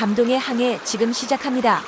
감동의 항해 지금 시작합니다.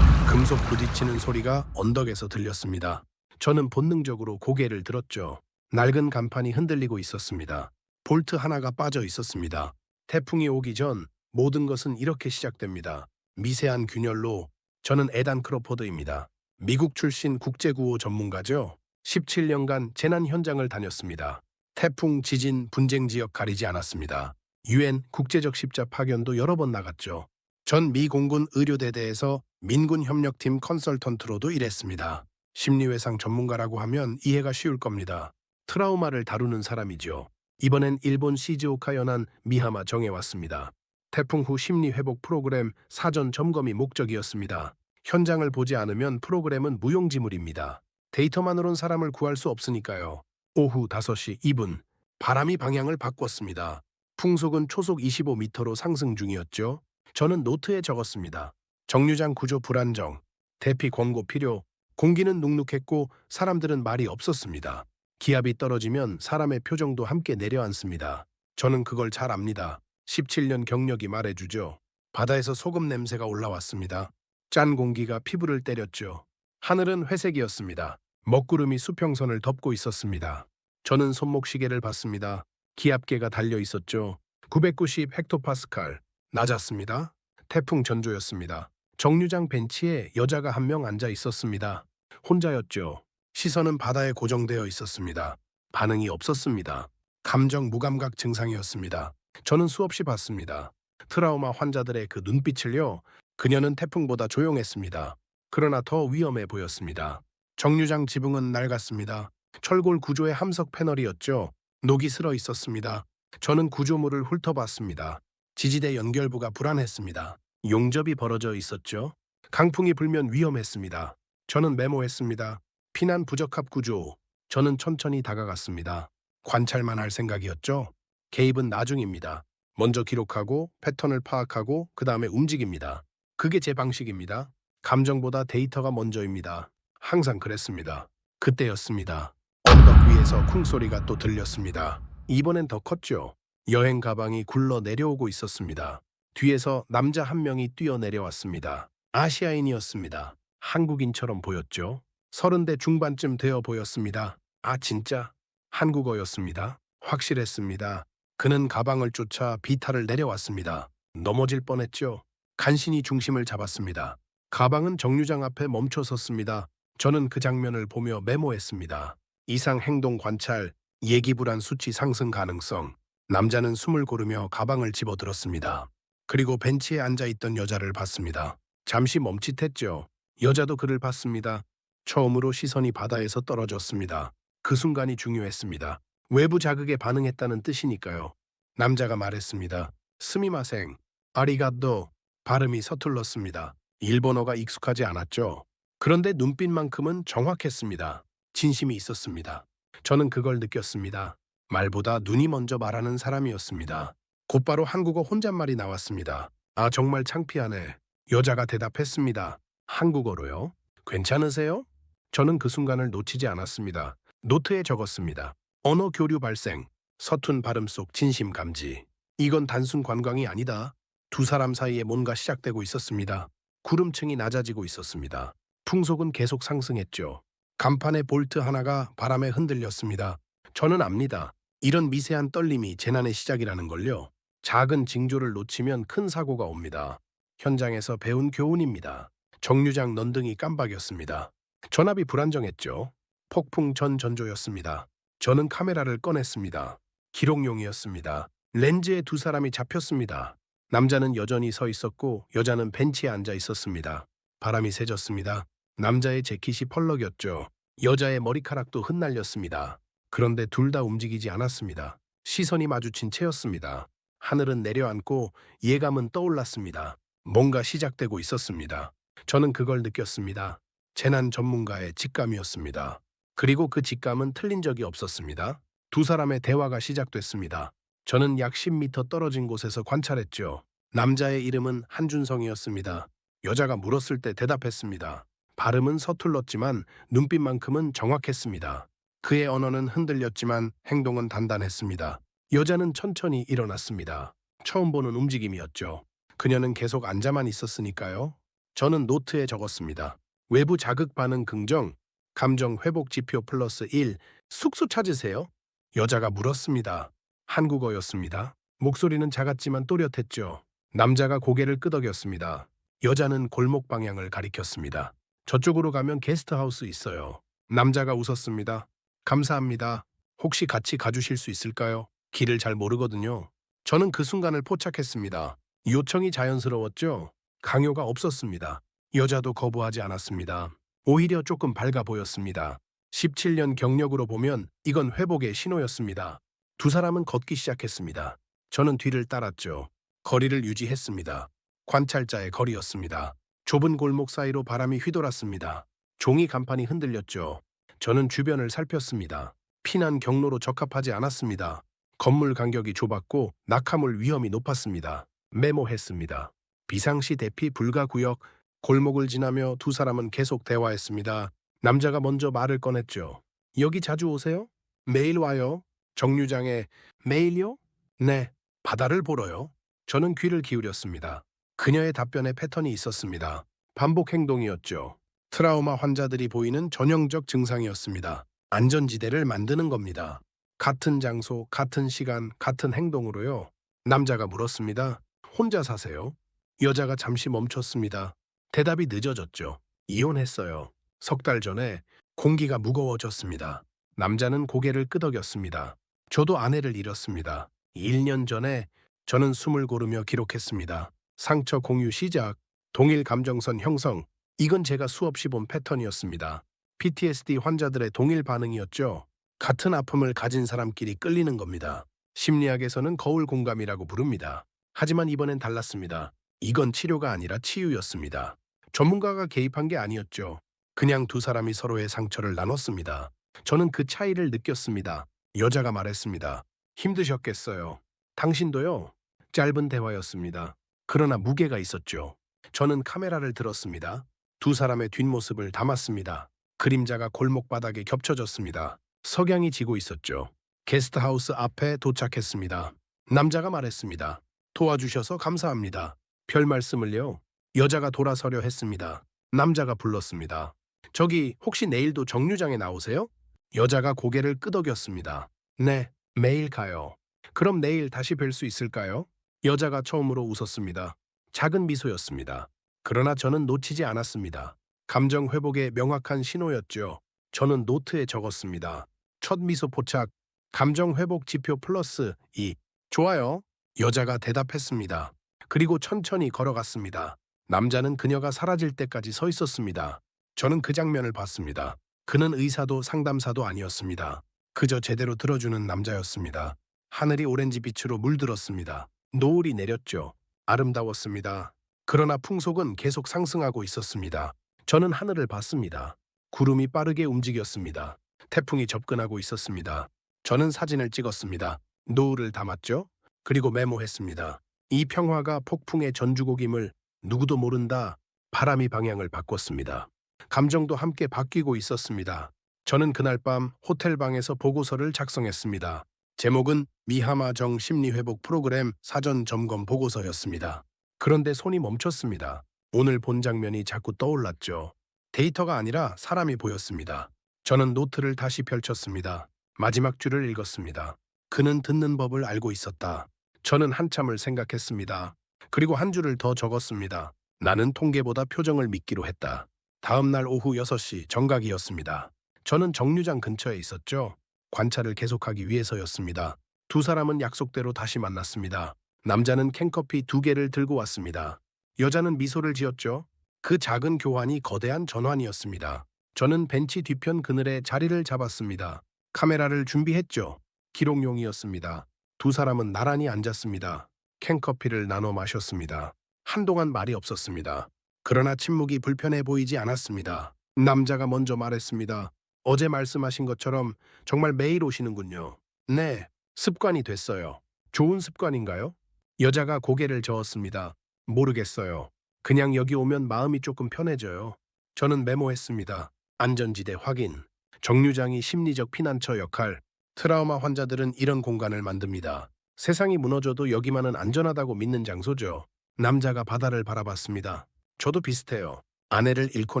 금속 부딪히는 소리가 언덕에서 들렸습니다. 저는 본능적으로 고개를 들었죠. 낡은 간판이 흔들리고 있었습니다. 볼트 하나가 빠져 있었습니다. 태풍이 오기 전 모든 것은 이렇게 시작됩니다. 미세한 균열로. 저는 에단 크로포드입니다. 미국 출신 국제구호 전문가죠. 17년간 재난 현장을 다녔습니다. 태풍, 지진, 분쟁 지역 가리지 않았습니다. UN 국제적 십자 파견도 여러 번 나갔죠. 전 미 공군 의료대대에서 민군 협력팀 컨설턴트로도 일했습니다. 심리외상 전문가라고 하면 이해가 쉬울 겁니다. 트라우마를 다루는 사람이죠. 이번엔 일본 시즈오카 연안 미하마 정에 왔습니다. 태풍 후 심리회복 프로그램 사전 점검이 목적이었습니다. 현장을 보지 않으면 프로그램은 무용지물입니다. 데이터만으론 사람을 구할 수 없으니까요. 오후 5시 2분, 바람이 방향을 바꿨습니다. 풍속은 초속 25m로 상승 중이었죠. 저는 노트에 적었습니다. 정류장 구조 불안정, 대피 권고 필요, 공기는 눅눅했고 사람들은 말이 없었습니다. 기압이 떨어지면 사람의 표정도 함께 내려앉습니다. 저는 그걸 잘 압니다. 17년 경력이 말해주죠. 바다에서 소금 냄새가 올라왔습니다. 짠 공기가 피부를 때렸죠. 하늘은 회색이었습니다. 먹구름이 수평선을 덮고 있었습니다. 저는 손목시계를 봤습니다. 기압계가 달려 있었죠. 990 헥토파스칼. 낮았습니다. 태풍 전조였습니다. 정류장 벤치에 여자가 한 명 앉아 있었습니다. 혼자였죠. 시선은 바다에 고정되어 있었습니다. 반응이 없었습니다. 감정 무감각 증상이었습니다. 저는 수없이 봤습니다. 트라우마 환자들의 그 눈빛을요. 그녀는 태풍보다 조용했습니다. 그러나 더 위험해 보였습니다. 정류장 지붕은 낡았습니다. 철골 구조의 함석 패널이었죠. 녹이 슬어 있었습니다. 저는 구조물을 훑어봤습니다. 지지대 연결부가 불안했습니다. 용접이 벌어져 있었죠. 강풍이 불면 위험했습니다. 저는 메모했습니다. 피난 부적합 구조. 저는 천천히 다가갔습니다. 관찰만 할 생각이었죠. 개입은 나중입니다. 먼저 기록하고 패턴을 파악하고 그 다음에 움직입니다. 그게 제 방식입니다. 감정보다 데이터가 먼저입니다. 항상 그랬습니다. 그때였습니다. 언덕 위에서 쿵소리가 또 들렸습니다. 이번엔 더 컸죠. 여행 가방이 굴러 내려오고 있었습니다. 뒤에서 남자 한 명이 뛰어내려왔습니다. 아시아인이었습니다. 한국인처럼 보였죠. 30대 중반쯤 되어 보였습니다. 아, 진짜? 한국어였습니다. 확실했습니다. 그는 가방을 쫓아 비탈을 내려왔습니다. 넘어질 뻔했죠. 간신히 중심을 잡았습니다. 가방은 정류장 앞에 멈춰 섰습니다. 저는 그 장면을 보며 메모했습니다. 이상 행동 관찰, 예기불안 수치 상승 가능성. 남자는 숨을 고르며 가방을 집어들었습니다. 그리고 벤치에 앉아있던 여자를 봤습니다. 잠시 멈칫했죠. 여자도 그를 봤습니다. 처음으로 시선이 바다에서 떨어졌습니다. 그 순간이 중요했습니다. 외부 자극에 반응했다는 뜻이니까요. 남자가 말했습니다. 스미마생, 아리가또. 발음이 서툴렀습니다. 일본어가 익숙하지 않았죠. 그런데 눈빛만큼은 정확했습니다. 진심이 있었습니다. 저는 그걸 느꼈습니다. 말보다 눈이 먼저 말하는 사람이었습니다. 곧바로 한국어 혼잣말이 나왔습니다. 아, 정말 창피하네. 여자가 대답했습니다. 한국어로요? 괜찮으세요? 저는 그 순간을 놓치지 않았습니다. 노트에 적었습니다. 언어 교류 발생, 서툰 발음 속 진심 감지. 이건 단순 관광이 아니다. 두 사람 사이에 뭔가 시작되고 있었습니다. 구름층이 낮아지고 있었습니다. 풍속은 계속 상승했죠. 간판의 볼트 하나가 바람에 흔들렸습니다. 저는 압니다. 이런 미세한 떨림이 재난의 시작이라는 걸요. 작은 징조를 놓치면 큰 사고가 옵니다. 현장에서 배운 교훈입니다. 정류장 넌등이 깜박이었습니다. 전압이 불안정했죠. 폭풍 전 전조였습니다. 저는 카메라를 꺼냈습니다. 기록용이었습니다. 렌즈에 두 사람이 잡혔습니다. 남자는 여전히 서 있었고 여자는 벤치에 앉아 있었습니다. 바람이 세졌습니다. 남자의 재킷이 펄럭였죠. 여자의 머리카락도 흩날렸습니다. 그런데 둘 다 움직이지 않았습니다. 시선이 마주친 채였습니다. 하늘은 내려앉고 예감은 떠올랐습니다. 뭔가 시작되고 있었습니다. 저는 그걸 느꼈습니다. 재난 전문가의 직감이었습니다. 그리고 그 직감은 틀린 적이 없었습니다. 두 사람의 대화가 시작됐습니다. 저는 약 10m 떨어진 곳에서 관찰했죠. 남자의 이름은 한준성이었습니다. 여자가 물었을 때 대답했습니다. 발음은 서툴렀지만 눈빛만큼은 정확했습니다. 그의 언어는 흔들렸지만 행동은 단단했습니다. 여자는 천천히 일어났습니다. 처음 보는 움직임이었죠. 그녀는 계속 앉아만 있었으니까요. 저는 노트에 적었습니다. 외부 자극 반응 긍정, 감정 회복 지표 플러스 1, 숙소 찾으세요? 여자가 물었습니다. 한국어였습니다. 목소리는 작았지만 또렷했죠. 남자가 고개를 끄덕였습니다. 여자는 골목 방향을 가리켰습니다. 저쪽으로 가면 게스트하우스 있어요. 남자가 웃었습니다. 감사합니다. 혹시 같이 가주실 수 있을까요? 길을 잘 모르거든요. 저는 그 순간을 포착했습니다. 요청이 자연스러웠죠? 강요가 없었습니다. 여자도 거부하지 않았습니다. 오히려 조금 밝아 보였습니다. 17년 경력으로 보면 이건 회복의 신호였습니다. 두 사람은 걷기 시작했습니다. 저는 뒤를 따랐죠. 거리를 유지했습니다. 관찰자의 거리였습니다. 좁은 골목 사이로 바람이 휘돌았습니다. 종이 간판이 흔들렸죠. 저는 주변을 살폈습니다. 피난 경로로 적합하지 않았습니다. 건물 간격이 좁았고 낙하물 위험이 높았습니다. 메모했습니다. 비상시 대피 불가 구역. 골목을 지나며 두 사람은 계속 대화했습니다. 남자가 먼저 말을 꺼냈죠. 여기 자주 오세요? 매일 와요. 정류장에 매일요? 네, 바다를 보러요. 저는 귀를 기울였습니다. 그녀의 답변에 패턴이 있었습니다. 반복 행동이었죠. 트라우마 환자들이 보이는 전형적 증상이었습니다. 안전지대를 만드는 겁니다. 같은 장소, 같은 시간, 같은 행동으로요. 남자가 물었습니다. 혼자 사세요? 여자가 잠시 멈췄습니다. 대답이 늦어졌죠. 이혼했어요. 석 달 전에 공기가 무거워졌습니다. 남자는 고개를 끄덕였습니다. 저도 아내를 잃었습니다. 1년 전에 저는 숨을 고르며 기록했습니다. 상처 공유 시작, 동일 감정선 형성. 이건 제가 수없이 본 패턴이었습니다. PTSD 환자들의 동일 반응이었죠. 같은 아픔을 가진 사람끼리 끌리는 겁니다. 심리학에서는 거울 공감이라고 부릅니다. 하지만 이번엔 달랐습니다. 이건 치료가 아니라 치유였습니다. 전문가가 개입한 게 아니었죠. 그냥 두 사람이 서로의 상처를 나눴습니다. 저는 그 차이를 느꼈습니다. 여자가 말했습니다. 힘드셨겠어요. 당신도요? 짧은 대화였습니다. 그러나 무게가 있었죠. 저는 카메라를 들었습니다. 두 사람의 뒷모습을 담았습니다. 그림자가 골목바닥에 겹쳐졌습니다. 석양이 지고 있었죠. 게스트하우스 앞에 도착했습니다. 남자가 말했습니다. 도와주셔서 감사합니다. 별 말씀을요. 여자가 돌아서려 했습니다. 남자가 불렀습니다. 저기 혹시 내일도 정류장에 나오세요? 여자가 고개를 끄덕였습니다. 네, 매일 가요. 그럼 내일 다시 뵐 수 있을까요? 여자가 처음으로 웃었습니다. 작은 미소였습니다. 그러나 저는 놓치지 않았습니다. 감정 회복의 명확한 신호였죠. 저는 노트에 적었습니다. 첫 미소 포착, 감정 회복 지표 플러스 2. 좋아요. 여자가 대답했습니다. 그리고 천천히 걸어갔습니다. 남자는 그녀가 사라질 때까지 서 있었습니다. 저는 그 장면을 봤습니다. 그는 의사도 상담사도 아니었습니다. 그저 제대로 들어주는 남자였습니다. 하늘이 오렌지 빛으로 물들었습니다. 노을이 내렸죠. 아름다웠습니다. 그러나 풍속은 계속 상승하고 있었습니다. 저는 하늘을 봤습니다. 구름이 빠르게 움직였습니다. 태풍이 접근하고 있었습니다. 저는 사진을 찍었습니다. 노을을 담았죠. 그리고 메모했습니다. 이 평화가 폭풍의 전주곡임을 누구도 모른다. 바람이 방향을 바꿨습니다. 감정도 함께 바뀌고 있었습니다. 저는 그날 밤 호텔 방에서 보고서를 작성했습니다. 제목은 미하마 정 심리회복 프로그램 사전 점검 보고서였습니다. 그런데 손이 멈췄습니다. 오늘 본 장면이 자꾸 떠올랐죠. 데이터가 아니라 사람이 보였습니다. 저는 노트를 다시 펼쳤습니다. 마지막 줄을 읽었습니다. 그는 듣는 법을 알고 있었다. 저는 한참을 생각했습니다. 그리고 한 줄을 더 적었습니다. 나는 통계보다 표정을 믿기로 했다. 다음 날 오후 6시 정각이었습니다. 저는 정류장 근처에 있었죠. 관찰을 계속하기 위해서였습니다. 두 사람은 약속대로 다시 만났습니다. 남자는 캔커피 2개를 들고 왔습니다. 여자는 미소를 지었죠. 그 작은 교환이 거대한 전환이었습니다. 저는 벤치 뒤편 그늘에 자리를 잡았습니다. 카메라를 준비했죠. 기록용이었습니다. 두 사람은 나란히 앉았습니다. 캔커피를 나눠 마셨습니다. 한동안 말이 없었습니다. 그러나 침묵이 불편해 보이지 않았습니다. 남자가 먼저 말했습니다. 어제 말씀하신 것처럼 정말 매일 오시는군요. 네, 습관이 됐어요. 좋은 습관인가요? 여자가 고개를 저었습니다. 모르겠어요. 그냥 여기 오면 마음이 조금 편해져요. 저는 메모했습니다. 안전지대 확인. 정류장이 심리적 피난처 역할. 트라우마 환자들은 이런 공간을 만듭니다. 세상이 무너져도 여기만은 안전하다고 믿는 장소죠. 남자가 바다를 바라봤습니다. 저도 비슷해요. 아내를 잃고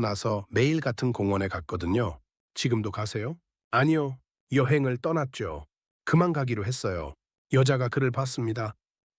나서 매일 같은 공원에 갔거든요. 지금도 가세요? 아니요. 여행을 떠났죠. 그만 가기로 했어요. 여자가 그를 봤습니다.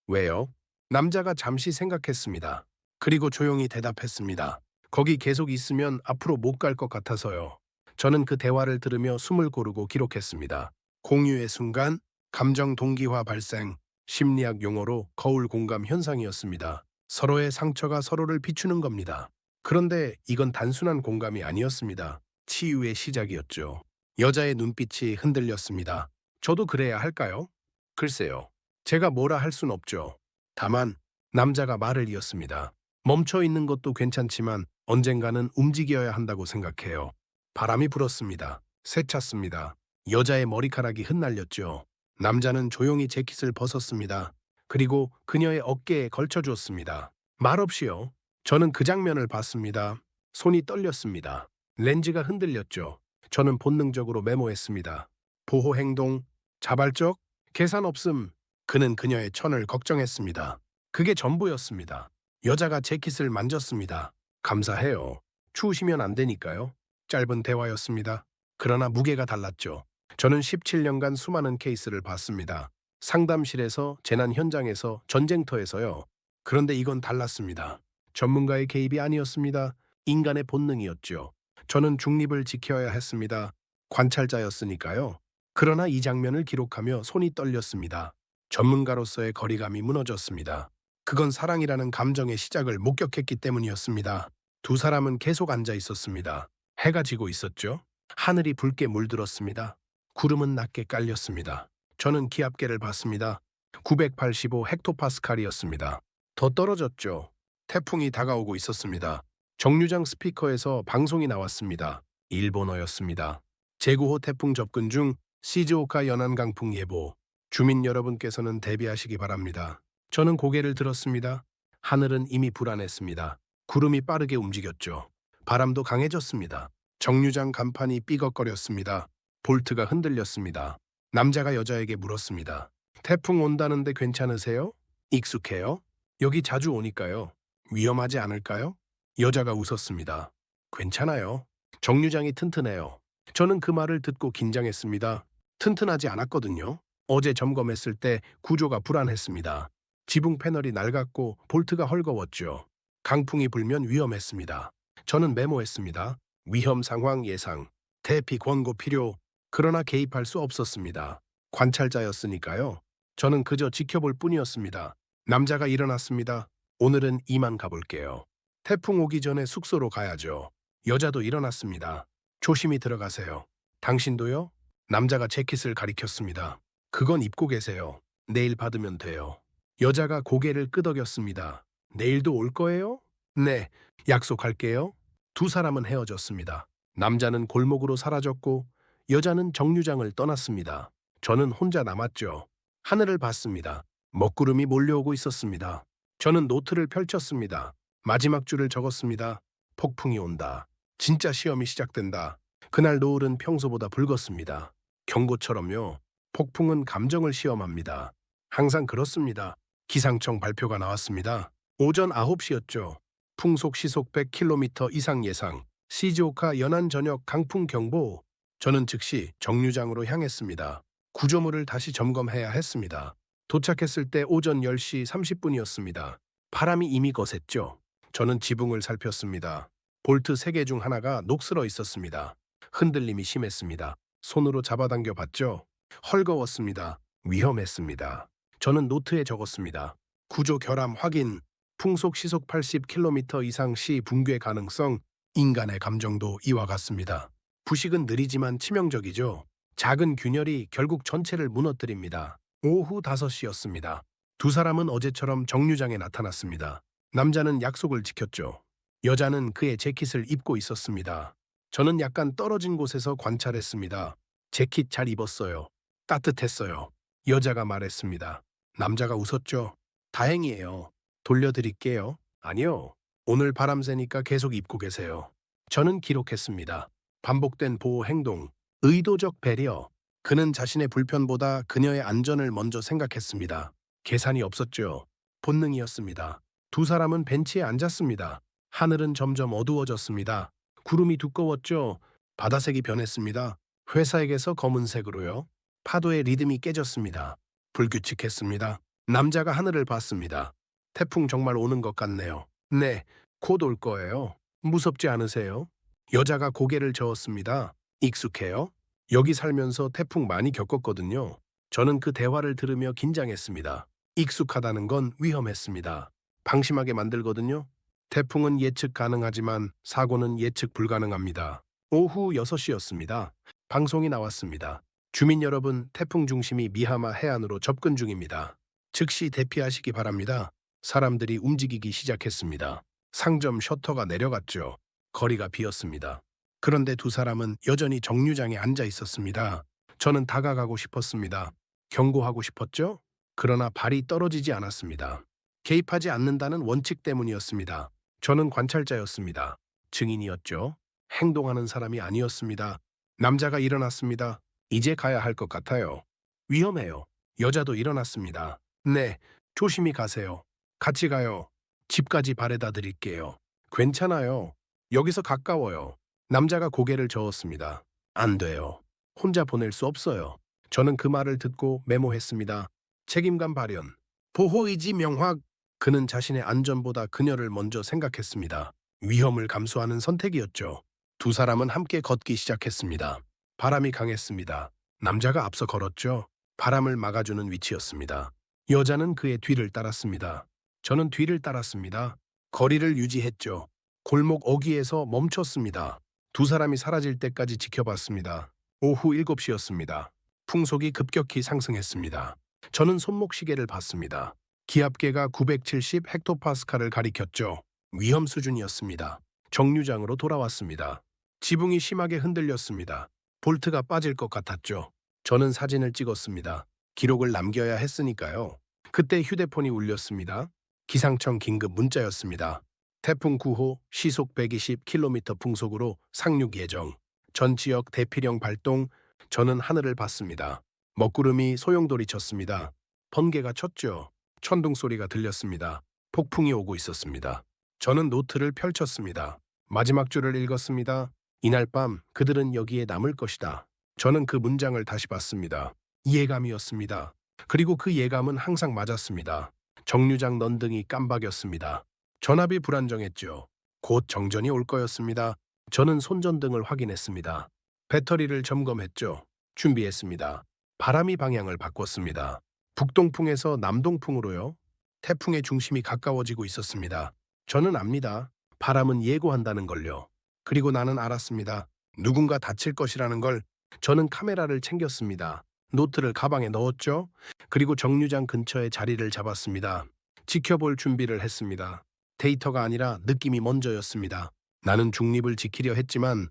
왜요? 남자가 잠시 생각했습니다. 그리고 조용히 대답했습니다. 거기 계속 있으면 앞으로 못 갈 것 같아서요. 저는 그 대화를 들으며 숨을 고르고 기록했습니다. 공유의 순간, 감정 동기화 발생, 심리학 용어로 거울 공감 현상이었습니다. 서로의 상처가 서로를 비추는 겁니다. 그런데 이건 단순한 공감이 아니었습니다. 치유의 시작이었죠. 여자의 눈빛이 흔들렸습니다. 저도 그래야 할까요? 글쎄요. 제가 뭐라 할 순 없죠. 다만 남자가 말을 이었습니다. 멈춰 있는 것도 괜찮지만 언젠가는 움직여야 한다고 생각해요. 바람이 불었습니다. 새찼습니다. 여자의 머리카락이 흩날렸죠. 남자는 조용히 재킷을 벗었습니다. 그리고 그녀의 어깨에 걸쳐주었습니다. 말없이요. 저는 그 장면을 봤습니다. 손이 떨렸습니다. 렌즈가 흔들렸죠. 저는 본능적으로 메모했습니다. 보호 행동, 자발적, 계산 없음. 그는 그녀의 천을 걱정했습니다. 그게 전부였습니다. 여자가 재킷을 만졌습니다. 감사해요. 추우시면 안 되니까요. 짧은 대화였습니다. 그러나 무게가 달랐죠. 저는 17년간 수많은 케이스를 봤습니다. 상담실에서, 재난 현장에서, 전쟁터에서요. 그런데 이건 달랐습니다. 전문가의 개입이 아니었습니다. 인간의 본능이었죠. 저는 중립을 지켜야 했습니다. 관찰자였으니까요. 그러나 이 장면을 기록하며 손이 떨렸습니다. 전문가로서의 거리감이 무너졌습니다. 그건 사랑이라는 감정의 시작을 목격했기 때문이었습니다. 두 사람은 계속 앉아 있었습니다. 해가 지고 있었죠. 하늘이 붉게 물들었습니다. 구름은 낮게 깔렸습니다. 저는 기압계를 봤습니다. 985 헥토파스칼이었습니다. 더 떨어졌죠. 태풍이 다가오고 있었습니다. 정류장 스피커에서 방송이 나왔습니다. 일본어였습니다. 제9호 태풍 접근 중 시즈오카 연안 강풍 예보. 주민 여러분께서는 대비하시기 바랍니다. 저는 고개를 들었습니다. 하늘은 이미 불안했습니다. 구름이 빠르게 움직였죠. 바람도 강해졌습니다. 정류장 간판이 삐걱거렸습니다. 볼트가 흔들렸습니다. 남자가 여자에게 물었습니다. 태풍 온다는데 괜찮으세요? 익숙해요? 여기 자주 오니까요. 위험하지 않을까요? 여자가 웃었습니다. 괜찮아요. 정류장이 튼튼해요. 저는 그 말을 듣고 긴장했습니다. 튼튼하지 않았거든요. 어제 점검했을 때 구조가 불안했습니다. 지붕 패널이 낡았고 볼트가 헐거웠죠. 강풍이 불면 위험했습니다. 저는 메모했습니다. 위험 상황 예상, 대피 권고 필요. 그러나 개입할 수 없었습니다. 관찰자였으니까요. 저는 그저 지켜볼 뿐이었습니다. 남자가 일어났습니다. 오늘은 이만 가볼게요. 태풍 오기 전에 숙소로 가야죠. 여자도 일어났습니다. 조심히 들어가세요. 당신도요? 남자가 재킷을 가리켰습니다. 그건 입고 계세요. 내일 받으면 돼요. 여자가 고개를 끄덕였습니다. 내일도 올 거예요? 네, 약속할게요. 두 사람은 헤어졌습니다. 남자는 골목으로 사라졌고 여자는 정류장을 떠났습니다. 저는 혼자 남았죠. 하늘을 봤습니다. 먹구름이 몰려오고 있었습니다. 저는 노트를 펼쳤습니다. 마지막 줄을 적었습니다. 폭풍이 온다. 진짜 시험이 시작된다. 그날 노을은 평소보다 붉었습니다. 경고처럼요. 폭풍은 감정을 시험합니다. 항상 그렇습니다. 기상청 발표가 나왔습니다. 오전 9시였죠. 풍속 시속 100km 이상 예상. 시즈오카 연안 전역 강풍 경보. 저는 즉시 정류장으로 향했습니다. 구조물을 다시 점검해야 했습니다. 도착했을 때 오전 10시 30분이었습니다. 바람이 이미 거셌죠. 저는 지붕을 살폈습니다. 볼트 3개 중 하나가 녹슬어 있었습니다. 흔들림이 심했습니다. 손으로 잡아당겨 봤죠. 헐거웠습니다. 위험했습니다. 저는 노트에 적었습니다. 구조 결함 확인, 풍속 시속 80km 이상 시 붕괴 가능성, 인간의 감정도 이와 같습니다. 부식은 느리지만 치명적이죠. 작은 균열이 결국 전체를 무너뜨립니다. 오후 5시였습니다. 두 사람은 어제처럼 정류장에 나타났습니다. 남자는 약속을 지켰죠. 여자는 그의 재킷을 입고 있었습니다. 저는 약간 떨어진 곳에서 관찰했습니다. 재킷 잘 입었어요. 따뜻했어요. 여자가 말했습니다. 남자가 웃었죠. 다행이에요. 돌려드릴게요. 아니요. 오늘 바람 세니까 계속 입고 계세요. 저는 기록했습니다. 반복된 보호 행동, 의도적 배려. 그는 자신의 불편보다 그녀의 안전을 먼저 생각했습니다. 계산이 없었죠. 본능이었습니다. 두 사람은 벤치에 앉았습니다. 하늘은 점점 어두워졌습니다. 구름이 두꺼웠죠. 바다색이 변했습니다. 회사에게서 검은색으로요. 파도의 리듬이 깨졌습니다. 불규칙했습니다. 남자가 하늘을 봤습니다. 태풍 정말 오는 것 같네요. 네, 곧 올 거예요. 무섭지 않으세요? 여자가 고개를 저었습니다. 익숙해요? 여기 살면서 태풍 많이 겪었거든요. 저는 그 대화를 들으며 긴장했습니다. 익숙하다는 건 위험했습니다. 방심하게 만들거든요. 태풍은 예측 가능하지만 사고는 예측 불가능합니다. 오후 6시였습니다. 방송이 나왔습니다. 주민 여러분, 태풍 중심이 미하마 해안으로 접근 중입니다. 즉시 대피하시기 바랍니다. 사람들이 움직이기 시작했습니다. 상점 셔터가 내려갔죠. 거리가 비었습니다. 그런데 두 사람은 여전히 정류장에 앉아 있었습니다. 저는 다가가고 싶었습니다. 경고하고 싶었죠? 그러나 발이 떨어지지 않았습니다. 개입하지 않는다는 원칙 때문이었습니다. 저는 관찰자였습니다. 증인이었죠. 행동하는 사람이 아니었습니다. 남자가 일어났습니다. 이제 가야 할 것 같아요. 위험해요. 여자도 일어났습니다. 네, 조심히 가세요. 같이 가요. 집까지 바래다 드릴게요. 괜찮아요. 여기서 가까워요. 남자가 고개를 저었습니다. 안 돼요. 혼자 보낼 수 없어요. 저는 그 말을 듣고 메모했습니다. 책임감 발현. 보호의지 명확. 그는 자신의 안전보다 그녀를 먼저 생각했습니다. 위험을 감수하는 선택이었죠. 두 사람은 함께 걷기 시작했습니다. 바람이 강했습니다. 남자가 앞서 걸었죠. 바람을 막아주는 위치였습니다. 여자는 그의 뒤를 따랐습니다. 저는 뒤를 따랐습니다. 거리를 유지했죠. 골목 어귀에서 멈췄습니다. 두 사람이 사라질 때까지 지켜봤습니다. 오후 7시였습니다. 풍속이 급격히 상승했습니다. 저는 손목시계를 봤습니다. 기압계가 970 헥토파스칼을 가리켰죠. 위험 수준이었습니다. 정류장으로 돌아왔습니다. 지붕이 심하게 흔들렸습니다. 볼트가 빠질 것 같았죠. 저는 사진을 찍었습니다. 기록을 남겨야 했으니까요. 그때 휴대폰이 울렸습니다. 기상청 긴급 문자였습니다. 태풍 9호 시속 120km 풍속으로 상륙 예정. 전 지역 대피령 발동. 저는 하늘을 봤습니다. 먹구름이 소용돌이 쳤습니다. 번개가 쳤죠. 천둥 소리가 들렸습니다. 폭풍이 오고 있었습니다. 저는 노트를 펼쳤습니다. 마지막 줄을 읽었습니다. 이날 밤 그들은 여기에 남을 것이다. 저는 그 문장을 다시 봤습니다. 예감이었습니다. 그리고 그 예감은 항상 맞았습니다. 정류장 넌등이 깜박였습니다. 전압이 불안정했죠. 곧 정전이 올 거였습니다. 저는 손전등을 확인했습니다. 배터리를 점검했죠. 준비했습니다. 바람이 방향을 바꿨습니다. 북동풍에서 남동풍으로요. 태풍의 중심이 가까워지고 있었습니다. 저는 압니다. 바람은 예고한다는 걸요. 그리고 나는 알았습니다. 누군가 다칠 것이라는 걸. 저는 카메라를 챙겼습니다. 노트를 가방에 넣었죠. 그리고 정류장 근처에 자리를 잡았습니다. 지켜볼 준비를 했습니다. 데이터가 아니라 느낌이 먼저였습니다. 나는 중립을 지키려 했지만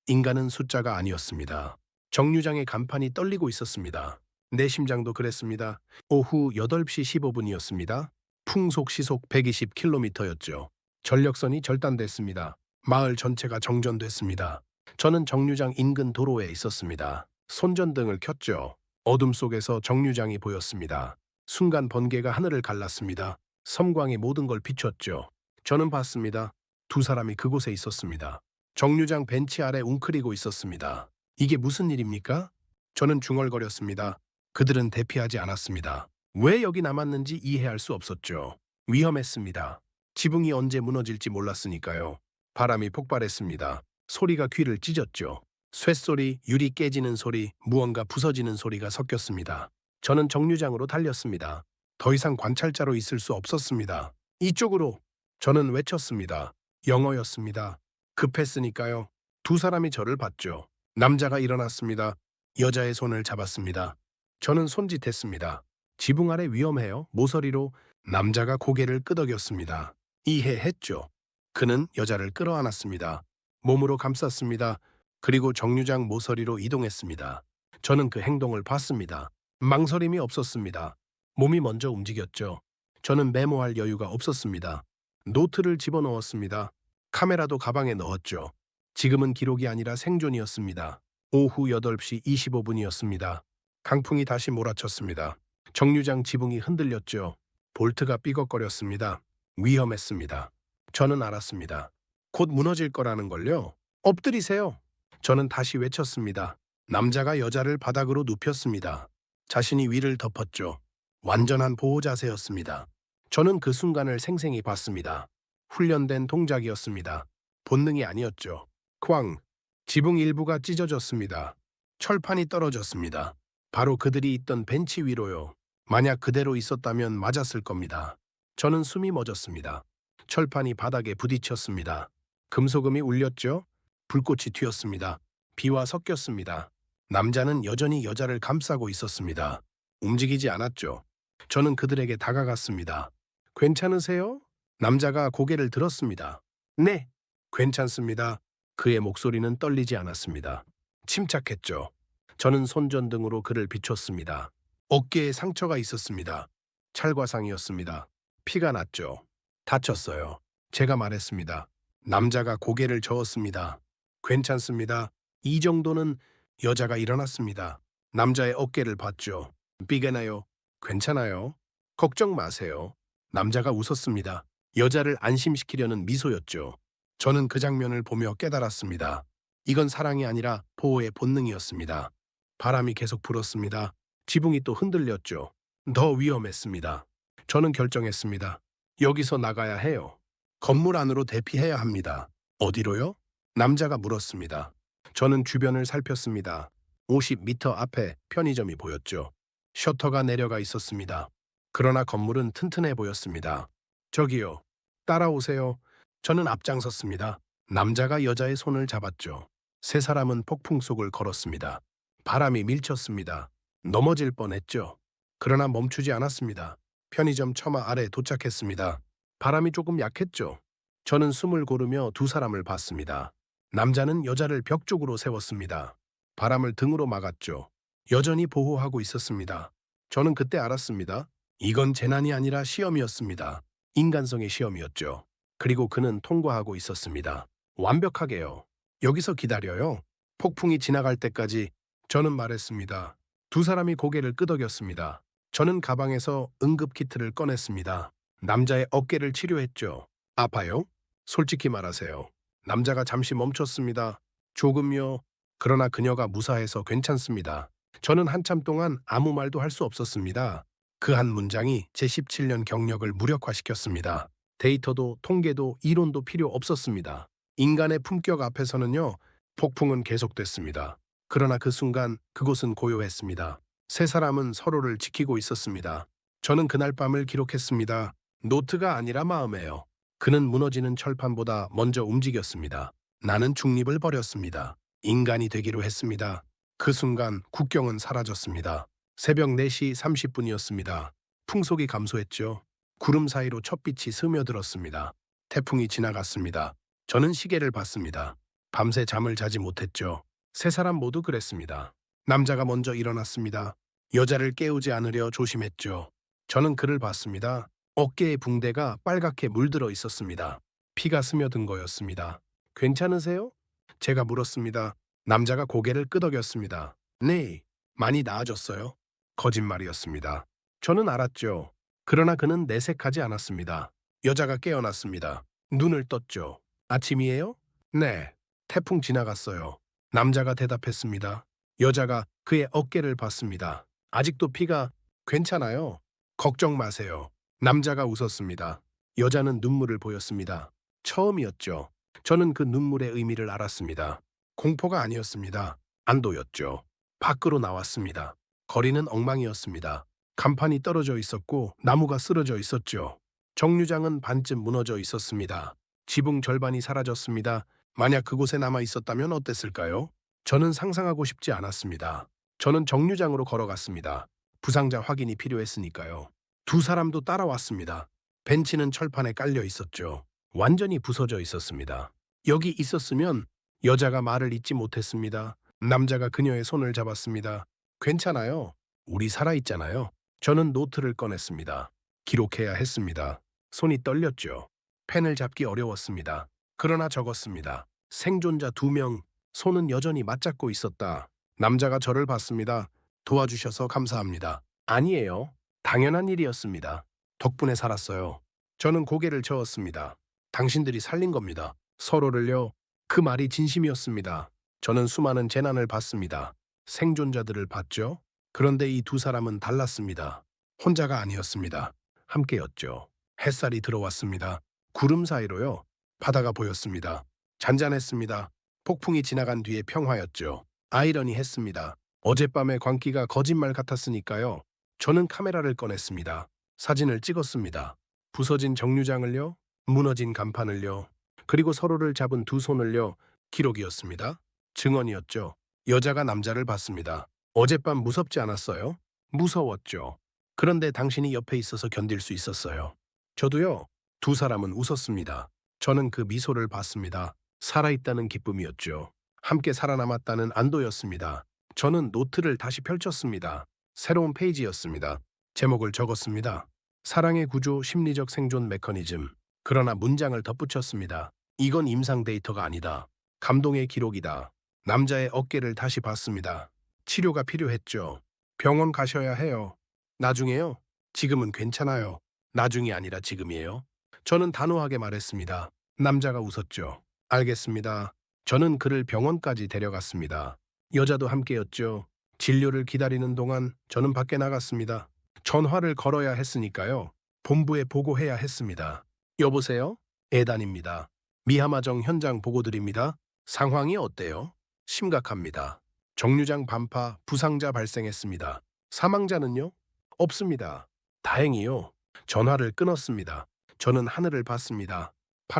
인간은 숫자가 아니었습니다. 정류장의 간판이 떨리고 있었습니다. 내 심장도 그랬습니다. 오후 8시 15분이었습니다. 풍속 시속 120km였죠. 전력선이 절단됐습니다. 마을 전체가 정전됐습니다. 저는 정류장 인근 도로에 있었습니다. 손전등을 켰죠. 어둠 속에서 정류장이 보였습니다. 순간 번개가 하늘을 갈랐습니다. 섬광이 모든 걸 비췄죠. 저는 봤습니다. 두 사람이 그곳에 있었습니다. 정류장 벤치 아래 웅크리고 있었습니다. 이게 무슨 일입니까? 저는 중얼거렸습니다. 그들은 대피하지 않았습니다. 왜 여기 남았는지 이해할 수 없었죠. 위험했습니다. 지붕이 언제 무너질지 몰랐으니까요. 바람이 폭발했습니다. 소리가 귀를 찢었죠. 쇳소리, 유리 깨지는 소리, 무언가 부서지는 소리가 섞였습니다. 저는 정류장으로 달렸습니다. 더 이상 관찰자로 있을 수 없었습니다. 이쪽으로! 저는 외쳤습니다. 영어였습니다. 급했으니까요. 두 사람이 저를 봤죠. 남자가 일어났습니다. 여자의 손을 잡았습니다. 저는 손짓했습니다. 지붕 아래 위험해요. 모서리로. 남자가 고개를 끄덕였습니다. 이해했죠. 그는 여자를 끌어안았습니다. 몸으로 감쌌습니다. 그리고 정류장 모서리로 이동했습니다. 저는 그 행동을 봤습니다. 망설임이 없었습니다. 몸이 먼저 움직였죠. 저는 메모할 여유가 없었습니다. 노트를 집어넣었습니다. 카메라도 가방에 넣었죠. 지금은 기록이 아니라 생존이었습니다. 오후 8시 25분이었습니다. 강풍이 다시 몰아쳤습니다. 정류장 지붕이 흔들렸죠. 볼트가 삐걱거렸습니다. 위험했습니다. 저는 알았습니다. 곧 무너질 거라는 걸요. 엎드리세요. 저는 다시 외쳤습니다. 남자가 여자를 바닥으로 눕혔습니다. 자신이 위를 덮었죠. 완전한 보호 자세였습니다. 저는 그 순간을 생생히 봤습니다. 훈련된 동작이었습니다. 본능이 아니었죠. 쾅! 지붕 일부가 찢어졌습니다. 철판이 떨어졌습니다. 바로 그들이 있던 벤치 위로요. 만약 그대로 있었다면 맞았을 겁니다. 저는 숨이 멎었습니다. 철판이 바닥에 부딪혔습니다. 금속음이 울렸죠? 불꽃이 튀었습니다. 비와 섞였습니다. 남자는 여전히 여자를 감싸고 있었습니다. 움직이지 않았죠. 저는 그들에게 다가갔습니다. 괜찮으세요? 남자가 고개를 들었습니다. 네, 괜찮습니다. 그의 목소리는 떨리지 않았습니다. 침착했죠. 저는 손전등으로 그를 비췄습니다. 어깨에 상처가 있었습니다. 찰과상이었습니다. 피가 났죠. 다쳤어요. 제가 말했습니다. 남자가 고개를 저었습니다. 괜찮습니다. 이 정도는. 여자가 일어났습니다. 남자의 어깨를 봤죠. 삐개나요? 괜찮아요. 걱정 마세요. 남자가 웃었습니다. 여자를 안심시키려는 미소였죠. 저는 그 장면을 보며 깨달았습니다. 이건 사랑이 아니라 보호의 본능이었습니다. 바람이 계속 불었습니다. 지붕이 또 흔들렸죠. 더 위험했습니다. 저는 결정했습니다. 여기서 나가야 해요. 건물 안으로 대피해야 합니다. 어디로요? 남자가 물었습니다. 저는 주변을 살폈습니다. 50m 앞에 편의점이 보였죠. 셔터가 내려가 있었습니다. 그러나 건물은 튼튼해 보였습니다. 저기요, 따라오세요. 저는 앞장섰습니다. 남자가 여자의 손을 잡았죠. 세 사람은 폭풍 속을 걸었습니다. 바람이 밀쳤습니다. 넘어질 뻔했죠. 그러나 멈추지 않았습니다. 편의점 처마 아래 도착했습니다. 바람이 조금 약했죠. 저는 숨을 고르며 두 사람을 봤습니다. 남자는 여자를 벽 쪽으로 세웠습니다. 바람을 등으로 막았죠. 여전히 보호하고 있었습니다. 저는 그때 알았습니다. 이건 재난이 아니라 시험이었습니다. 인간성의 시험이었죠. 그리고 그는 통과하고 있었습니다. 완벽하게요. 여기서 기다려요. 폭풍이 지나갈 때까지. 저는 말했습니다. 두 사람이 고개를 끄덕였습니다. 저는 가방에서 응급키트를 꺼냈습니다. 남자의 어깨를 치료했죠. 아파요? 솔직히 말하세요. 남자가 잠시 멈췄습니다. 조금요. 그러나 그녀가 무사해서 괜찮습니다. 저는 한참 동안 아무 말도 할 수 없었습니다. 그 한 문장이 제 17년 경력을 무력화시켰습니다. 데이터도 통계도 이론도 필요 없었습니다. 인간의 품격 앞에서는요, 폭풍은 계속됐습니다. 그러나 그 순간 그곳은 고요했습니다. 세 사람은 서로를 지키고 있었습니다. 저는 그날 밤을 기록했습니다. 노트가 아니라 마음에요. 그는 무너지는 철판보다 먼저 움직였습니다. 나는 중립을 버렸습니다. 인간이 되기로 했습니다. 그 순간 국경은 사라졌습니다. 새벽 4시 30분이었습니다. 풍속이 감소했죠. 구름 사이로 첫빛이 스며들었습니다. 태풍이 지나갔습니다. 저는 시계를 봤습니다. 밤새 잠을 자지 못했죠. 세 사람 모두 그랬습니다. 남자가 먼저 일어났습니다. 여자를 깨우지 않으려 조심했죠. 저는 그를 봤습니다. 어깨의 붕대가 빨갛게 물들어 있었습니다. 피가 스며든 거였습니다. 괜찮으세요? 제가 물었습니다. 남자가 고개를 끄덕였습니다. 네, 많이 나아졌어요. 거짓말이었습니다. 저는 알았죠. 그러나 그는 내색하지 않았습니다. 여자가 깨어났습니다. 눈을 떴죠. 아침이에요? 네, 태풍 지나갔어요. 남자가 대답했습니다. 여자가 그의 어깨를 봤습니다. 아직도 피가. 괜찮아요. 걱정 마세요. 남자가 웃었습니다. 여자는 눈물을 보였습니다. 처음이었죠. 저는 그 눈물의 의미를 알았습니다. 공포가 아니었습니다. 안도였죠. 밖으로 나왔습니다. 거리는 엉망이었습니다. 간판이 떨어져 있었고 나무가 쓰러져 있었죠. 정류장은 반쯤 무너져 있었습니다. 지붕 절반이 사라졌습니다. 만약 그곳에 남아 있었다면 어땠을까요? 저는 상상하고 싶지 않았습니다. 저는 정류장으로 걸어갔습니다. 부상자 확인이 필요했으니까요. 두 사람도 따라왔습니다. 벤치는 철판에 깔려 있었죠. 완전히 부서져 있었습니다. 여기 있었으면. 여자가 말을 잇지 못했습니다. 남자가 그녀의 손을 잡았습니다. 괜찮아요. 우리 살아있잖아요. 저는 노트를 꺼냈습니다. 기록해야 했습니다. 손이 떨렸죠. 펜을 잡기 어려웠습니다. 그러나 적었습니다. 생존자 2명, 손은 여전히 맞잡고 있었다. 남자가 저를 봤습니다. 도와주셔서 감사합니다. 아니에요. 당연한 일이었습니다. 덕분에 살았어요. 저는 고개를 저었습니다. 당신들이 살린 겁니다. 서로를요. 그 말이 진심이었습니다. 저는 수많은 재난을 봤습니다. 생존자들을 봤죠. 그런데 이 두 사람은 달랐습니다. 혼자가 아니었습니다. 함께였죠. 햇살이 들어왔습니다. 구름 사이로요. 바다가 보였습니다. 잔잔했습니다. 폭풍이 지나간 뒤에 평화였죠. 아이러니했습니다. 어젯밤의 광기가 거짓말 같았으니까요. 저는 카메라를 꺼냈습니다. 사진을 찍었습니다. 부서진 정류장을요. 무너진 간판을요. 그리고 서로를 잡은 두 손을요. 기록이었습니다. 증언이었죠. 여자가 남자를 봤습니다. 어젯밤 무섭지 않았어요? 무서웠죠. 그런데 당신이 옆에 있어서 견딜 수 있었어요. 저도요. 두 사람은 웃었습니다. 저는 그 미소를 봤습니다. 살아있다는 기쁨이었죠. 함께 살아남았다는 안도였습니다. 저는 노트를 다시 펼쳤습니다. 새로운 페이지였습니다. 제목을 적었습니다. 사랑의 구조, 심리적 생존 메커니즘. 그러나 문장을 덧붙였습니다. 이건 임상 데이터가 아니다. 감동의 기록이다. 남자의 어깨를 다시 봤습니다. 치료가 필요했죠. 병원 가셔야 해요. 나중에요. 지금은 괜찮아요. 나중이 아니라 지금이에요. 저는 단호하게 말했습니다. 남자가 웃었죠. 알겠습니다. 저는 그를 병원까지 데려갔습니다. 여자도 함께였죠. 진료를 기다리는 동안 저는 밖에 나갔습니다. 전화를 걸어야 했으니까요. 본부에 보고해야 했습니다. 여보세요? 에단입니다. 미하마정 현장 보고 드립니다. 상황이 어때요? 심각합니다. 정류장 반파 부상자 발생했습니다. 사망자는요? 없습니다. 다행히요. 전화를 끊었습니다. 저는 하늘을 봤습니다.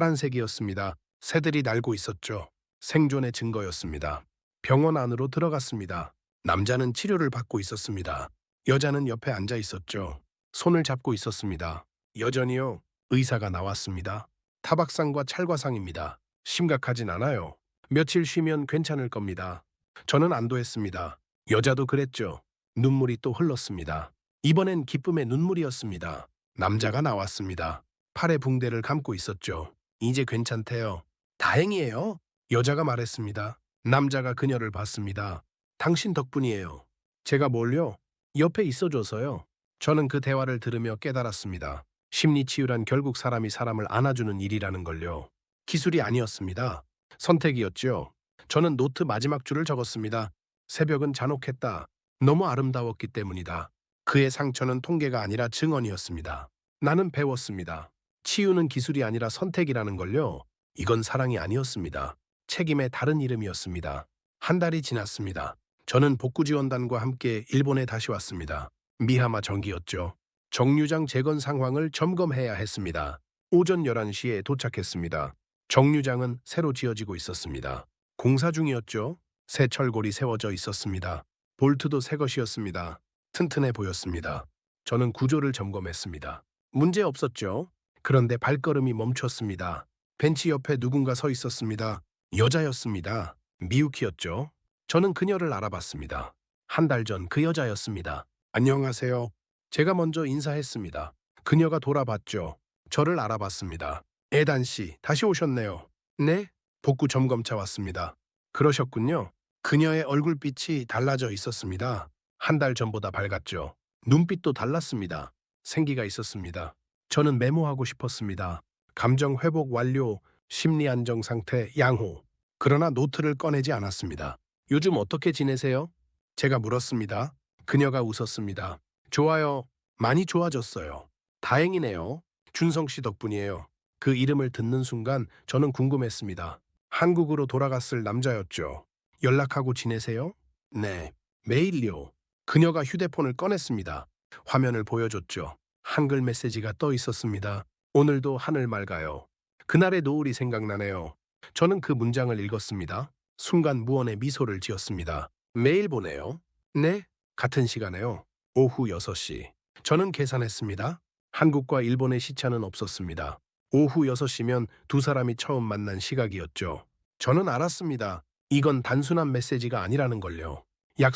파란색이었습니다. 새들이 날고 있었죠. 생존의 증거였습니다. 병원 안으로 들어갔습니다. 남자는 치료를 받고 있었습니다. 여자는 옆에 앉아 있었죠. 손을 잡고 있었습니다. 여전히요. 의사가 나왔습니다. 타박상과 찰과상입니다. 심각하진 않아요. 며칠 쉬면 괜찮을 겁니다. 저는 안도했습니다. 여자도 그랬죠. 눈물이 또 흘렀습니다. 이번엔 기쁨의 눈물이었습니다. 남자가 나왔습니다. 팔에 붕대를 감고 있었죠. 이제 괜찮대요. 다행이에요. 여자가 말했습니다. 남자가 그녀를 봤습니다. 당신 덕분이에요. 제가 뭘요? 옆에 있어줘서요. 저는 그 대화를 들으며 깨달았습니다. 심리치유란 결국 사람이 사람을 안아주는 일이라는 걸요. 기술이 아니었습니다. 선택이었죠. 저는 노트 마지막 줄을 적었습니다. 새벽은 잔혹했다. 너무 아름다웠기 때문이다. 그의 상처는 통계가 아니라 증언이었습니다. 나는 배웠습니다. 치유는 기술이 아니라 선택이라는 걸요. 이건 사랑이 아니었습니다. 책임의 다른 이름이었습니다. 한 달이 지났습니다. 저는 복구지원단과 함께 일본에 다시 왔습니다. 미하마 정기였죠. 정류장 재건 상황을 점검해야 했습니다. 오전 11시에 도착했습니다. 정류장은 새로 지어지고 있었습니다. 공사 중이었죠. 새 철골이 세워져 있었습니다. 볼트도 새 것이었습니다. 튼튼해 보였습니다. 저는 구조를 점검했습니다. 문제 없었죠. 그런데 발걸음이 멈췄습니다. 벤치 옆에 누군가 서 있었습니다. 여자였습니다. 미유키였죠. 저는 그녀를 알아봤습니다. 한 달 전 그 여자였습니다. 안녕하세요. 제가 먼저 인사했습니다. 그녀가 돌아봤죠. 저를 알아봤습니다. 에단 씨, 다시 오셨네요. 네? 복구 점검차 왔습니다. 그러셨군요. 그녀의 얼굴빛이 달라져 있었습니다. 한 달 전보다 밝았죠. 눈빛도 달랐습니다. 생기가 있었습니다. 저는 메모하고 싶었습니다. 감정 회복 완료, 심리 안정 상태 양호. 그러나 노트를 꺼내지 않았습니다. 요즘 어떻게 지내세요? 제가 물었습니다. 그녀가 웃었습니다. 좋아요. 많이 좋아졌어요. 다행이네요. 준성 씨 덕분이에요. 그 이름을 듣는 순간 저는 궁금했습니다. 한국으로 돌아갔을 남자였죠. 연락하고 지내세요? 네. 매일요. 그녀가 휴대폰을 꺼냈습니다. 화면을 보여줬죠. 한글 메시지가 떠 있었습니다. 오늘도 하늘 맑아요. 그날의 노을이 생각나네요. 저는 그 문장을 읽었습니다. 순간 무언의 미소를 지었습니다. 매일 보내요? 네. 같은 시간에요. 오후 6시. 저는 계산했습니다. 한국과 일본의 시차는 없었습니다. 오후 6시면 두 사람이 처음 만난 시각이었죠. 저는 알았습니다. 이건 단순한 메시지가 아니라는 걸요.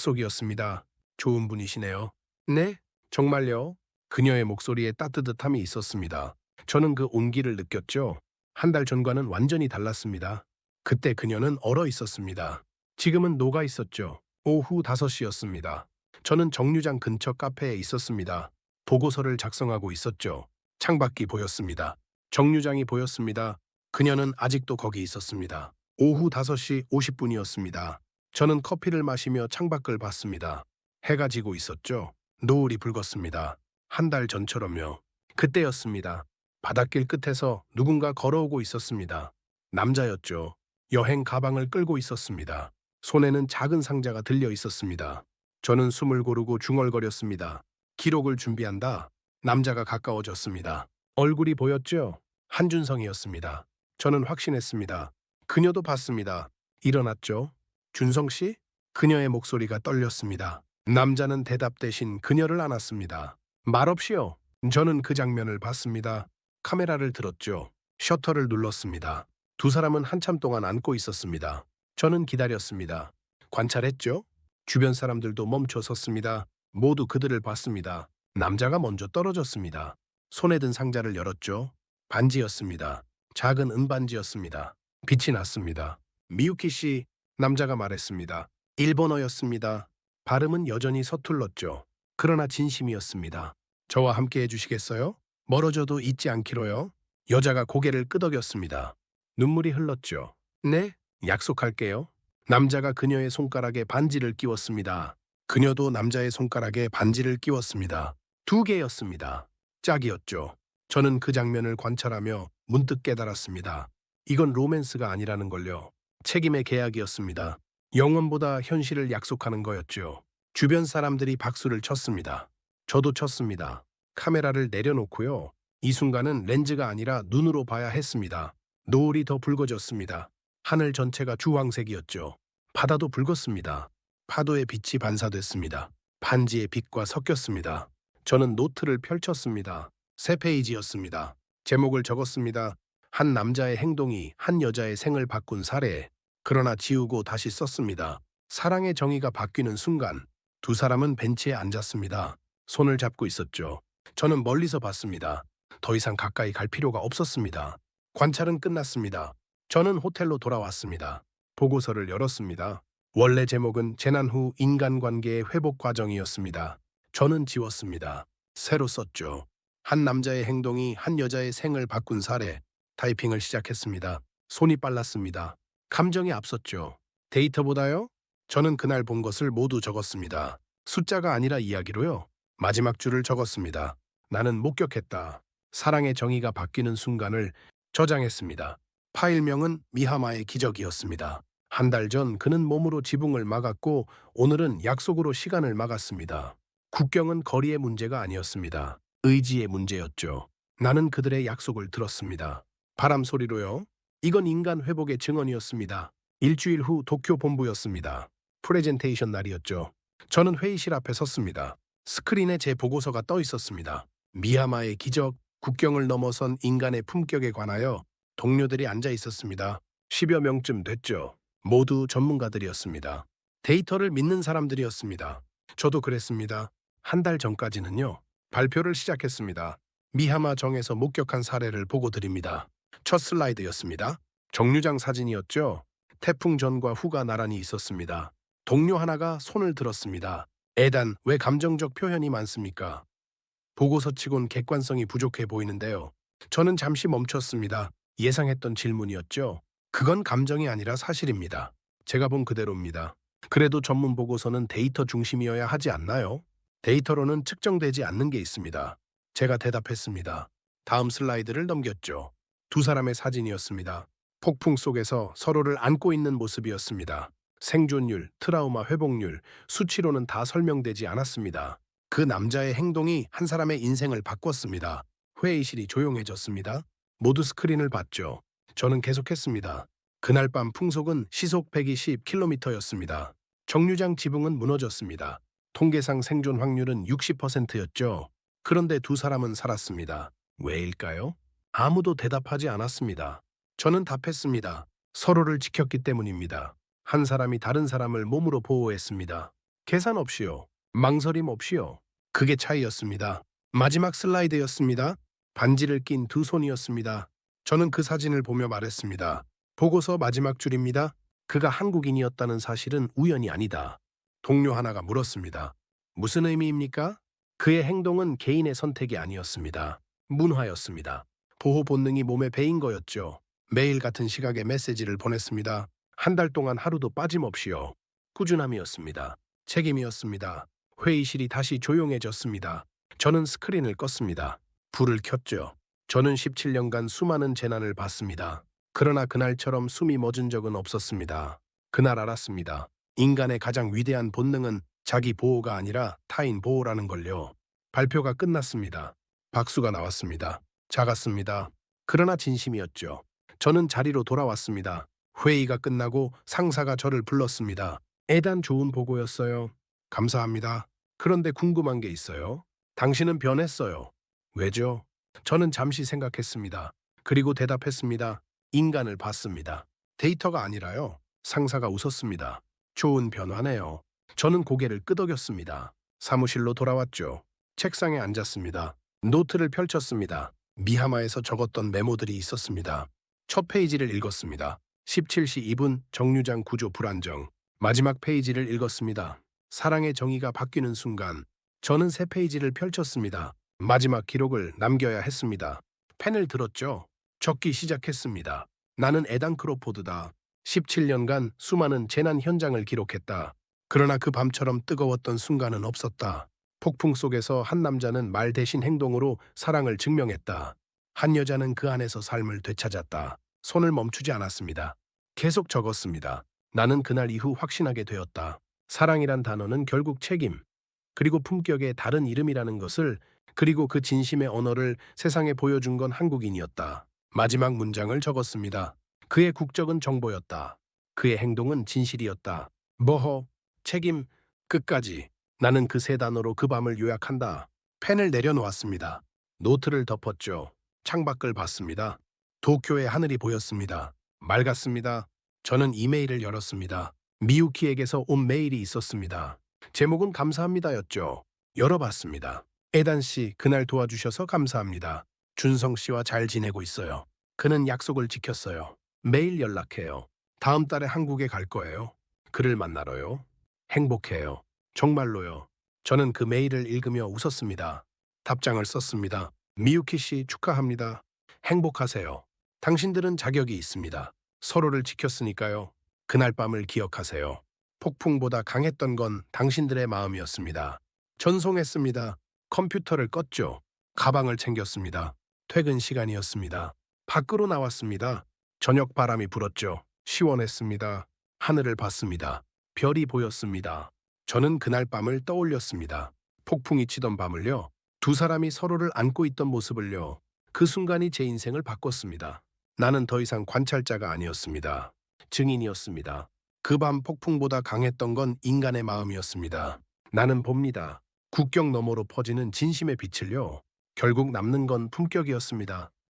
약속이었습니다. 좋은 분이시네요. 네? 정말요? 그녀의 목소리에 따뜻함이 있었습니다. 저는 그 온기를 느꼈죠. 한 달 전과는 완전히 달랐습니다. 그때 그녀는 얼어 있었습니다. 지금은 녹아 있었죠. 오후 5시였습니다. 저는 정류장 근처 카페에 있었습니다. 보고서를 작성하고 있었죠. 창밖이 보였습니다. 정류장이 보였습니다. 그녀는 아직도 거기 있었습니다. 오후 5시 50분이었습니다. 저는 커피를 마시며 창밖을 봤습니다. 해가 지고 있었죠. 노을이 붉었습니다. 한 달 전처럼요. 그때였습니다. 바닷길 끝에서 누군가 걸어오고 있었습니다. 남자였죠. 여행 가방을 끌고 있었습니다. 손에는 작은 상자가 들려 있었습니다. 저는 숨을 고르고 중얼거렸습니다. 기록을 준비한다. 남자가 가까워졌습니다. 얼굴이 보였죠? 한준성이었습니다. 저는 확신했습니다. 그녀도 봤습니다. 일어났죠? 준성 씨? 그녀의 목소리가 떨렸습니다. 남자는 대답 대신 그녀를 안았습니다. 말없이요. 저는 그 장면을 봤습니다. 카메라를 들었죠. 셔터를 눌렀습니다. 두 사람은 한참 동안 안고 있었습니다. 저는 기다렸습니다. 관찰했죠? 주변 사람들도 멈춰 섰습니다. 모두 그들을 봤습니다. 남자가 먼저 떨어졌습니다. 손에 든 상자를 열었죠. 반지였습니다. 작은 은반지였습니다. 빛이 났습니다. 미유키 씨, 남자가 말했습니다. 일본어였습니다. 발음은 여전히 서툴렀죠. 그러나 진심이었습니다. 저와 함께 해주시겠어요? 멀어져도 잊지 않기로요. 여자가 고개를 끄덕였습니다. 눈물이 흘렀죠. 네, 약속할게요. 남자가 그녀의 손가락에 반지를 끼웠습니다. 그녀도 남자의 손가락에 반지를 끼웠습니다. 2개였습니다. 짝이었죠. 저는 그 장면을 관찰하며 문득 깨달았습니다. 이건 로맨스가 아니라는 걸요. 책임의 계약이었습니다. 영원보다 현실을 약속하는 거였죠. 주변 사람들이 박수를 쳤습니다. 저도 쳤습니다. 카메라를 내려놓고요. 이 순간은 렌즈가 아니라 눈으로 봐야 했습니다. 노을이 더 붉어졌습니다. 하늘 전체가 주황색이었죠. 바다도 붉었습니다. 파도의 빛이 반사됐습니다. 반지의 빛과 섞였습니다. 저는 노트를 펼쳤습니다. 3페이지였습니다. 제목을 적었습니다. 한 남자의 행동이 한 여자의 생을 바꾼 사례. 그러나 지우고 다시 썼습니다. 사랑의 정의가 바뀌는 순간 두 사람은 벤치에 앉았습니다. 손을 잡고 있었죠. 저는 멀리서 봤습니다. 더 이상 가까이 갈 필요가 없었습니다. 관찰은 끝났습니다. 저는 호텔로 돌아왔습니다. 보고서를 열었습니다. 원래 제목은 재난 후 인간관계의 회복 과정이었습니다. 저는 지웠습니다. 새로 썼죠. 한 남자의 행동이 한 여자의 생을 바꾼 사례. 타이핑을 시작했습니다. 손이 빨랐습니다. 감정이 앞섰죠. 데이터보다요? 저는 그날 본 것을 모두 적었습니다. 숫자가 아니라 이야기로요. 마지막 줄을 적었습니다. 나는 목격했다. 사랑의 정의가 바뀌는 순간을 저장했습니다. 파일명은 미하마의 기적이었습니다. 한 달 전 그는 몸으로 지붕을 막았고 오늘은 약속으로 시간을 막았습니다. 국경은 거리의 문제가 아니었습니다. 의지의 문제였죠. 나는 그들의 약속을 들었습니다. 바람 소리로요. 이건 인간 회복의 증언이었습니다. 일주일 후 도쿄 본부였습니다. 프레젠테이션 날이었죠. 저는 회의실 앞에 섰습니다. 스크린에 제 보고서가 떠 있었습니다. 미야마의 기적, 국경을 넘어선 인간의 품격에 관하여 동료들이 앉아 있었습니다. 10여 명쯤 됐죠. 모두 전문가들이었습니다. 데이터를 믿는 사람들이었습니다. 저도 그랬습니다. 한 달 전까지는요. 발표를 시작했습니다. 미야마 정에서 목격한 사례를 보고 드립니다. 첫 슬라이드였습니다. 정류장 사진이었죠. 태풍 전과 후가 나란히 있었습니다. 동료 하나가 손을 들었습니다. 에단, 왜 감정적 표현이 많습니까? 보고서치곤 객관성이 부족해 보이는데요. 저는 잠시 멈췄습니다. 예상했던 질문이었죠. 그건 감정이 아니라 사실입니다. 제가 본 그대로입니다. 그래도 전문 보고서는 데이터 중심이어야 하지 않나요? 데이터로는 측정되지 않는 게 있습니다. 제가 대답했습니다. 다음 슬라이드를 넘겼죠. 두 사람의 사진이었습니다. 폭풍 속에서 서로를 안고 있는 모습이었습니다. 생존율, 트라우마 회복률, 수치로는 다 설명되지 않았습니다. 그 남자의 행동이 한 사람의 인생을 바꿨습니다. 회의실이 조용해졌습니다. 모두 스크린을 봤죠. 저는 계속했습니다. 그날 밤 풍속은 시속 120km였습니다. 정류장 지붕은 무너졌습니다. 통계상 생존 확률은 60%였죠. 그런데 두 사람은 살았습니다. 왜일까요? 아무도 대답하지 않았습니다. 저는 답했습니다. 서로를 지켰기 때문입니다. 한 사람이 다른 사람을 몸으로 보호했습니다. 계산 없이요. 망설임 없이요. 그게 차이였습니다. 마지막 슬라이드였습니다. 반지를 낀 두 손이었습니다. 저는 그 사진을 보며 말했습니다. 보고서 마지막 줄입니다. 그가 한국인이었다는 사실은 우연이 아니다. 동료 하나가 물었습니다. 무슨 의미입니까? 그의 행동은 개인의 선택이 아니었습니다. 문화였습니다. 보호 본능이 몸에 배인 거였죠. 매일 같은 시각에 메시지를 보냈습니다. 한 달 동안 하루도 빠짐없이요. 꾸준함이었습니다. 책임이었습니다. 회의실이 다시 조용해졌습니다. 저는 스크린을 껐습니다. 불을 켰죠. 저는 17년간 수많은 재난을 봤습니다. 그러나 그날처럼 숨이 멎은 적은 없었습니다. 그날 알았습니다. 인간의 가장 위대한 본능은 자기 보호가 아니라 타인 보호라는 걸요. 발표가 끝났습니다. 박수가 나왔습니다. 작았습니다. 그러나 진심이었죠. 저는 자리로 돌아왔습니다. 회의가 끝나고 상사가 저를 불렀습니다. 애단 좋은 보고였어요. 감사합니다. 그런데 궁금한 게 있어요. 당신은 변했어요. 왜죠? 저는 잠시 생각했습니다. 그리고 대답했습니다. 인간을 봤습니다. 데이터가 아니라요. 상사가 웃었습니다. 좋은 변화네요. 저는 고개를 끄덕였습니다. 사무실로 돌아왔죠. 책상에 앉았습니다. 노트를 펼쳤습니다. 미하마에서 적었던 메모들이 있었습니다. 첫 페이지를 읽었습니다. 17시 2분 정류장 구조 불안정. 마지막 페이지를 읽었습니다. 사랑의 정의가 바뀌는 순간. 저는 새 페이지를 펼쳤습니다. 마지막 기록을 남겨야 했습니다. 펜을 들었죠. 적기 시작했습니다. 나는 에단 크로포드다. 17년간 수많은 재난 현장을 기록했다. 그러나 그 밤처럼 뜨거웠던 순간은 없었다. 폭풍 속에서 한 남자는 말 대신 행동으로 사랑을 증명했다. 한 여자는 그 안에서 삶을 되찾았다. 손을 멈추지 않았습니다. 계속 적었습니다. 나는 그날 이후 확신하게 되었다. 사랑이란 단어는 결국 책임, 그리고 품격의 다른 이름이라는 것을, 그리고 그 진심의 언어를 세상에 보여준 건 한국인이었다. 마지막 문장을 적었습니다. 그의 국적은 정보였다. 그의 행동은 진실이었다. 모호, 책임, 끝까지. 나는 그 세 단어로 그 밤을 요약한다. 펜을 내려놓았습니다. 노트를 덮었죠. 창밖을 봤습니다. 도쿄의 하늘이 보였습니다. 맑았습니다. 저는 이메일을 열었습니다. 미유키에게서 온 메일이 있었습니다. 제목은 감사합니다였죠. 열어봤습니다. 에단 씨, 그날 도와주셔서 감사합니다. 준성 씨와 잘 지내고 있어요. 그는 약속을 지켰어요. 매일 연락해요. 다음 달에 한국에 갈 거예요. 그를 만나러요. 행복해요. 정말로요. 저는 그 메일을 읽으며 웃었습니다. 답장을 썼습니다. 미유키 씨 축하합니다. 행복하세요. 당신들은 자격이 있습니다. 서로를 지켰으니까요. 그날 밤을 기억하세요. 폭풍보다 강했던 건 당신들의 마음이었습니다. 전송했습니다. 컴퓨터를 껐죠. 가방을 챙겼습니다. 퇴근 시간이었습니다. 밖으로 나왔습니다. 저녁 바람이 불었죠. 시원했습니다. 하늘을 봤습니다. 별이 보였습니다. 저는 그날 밤을 떠올렸습니다. 폭풍이 치던 밤을요. 두 사람이 서로를 안고 있던 모습을요. 그 순간이 제 인생을 바꿨습니다. 나는 더 이상 관찰자가 아니었습니다. 증인이었습니다. 그 밤 폭풍보다 강했던 건 인간의 마음이었습니다. 나는 봅니다. 국경 너머로 퍼지는 진심의 빛을요. 결국 남는 건 품격이었습니다.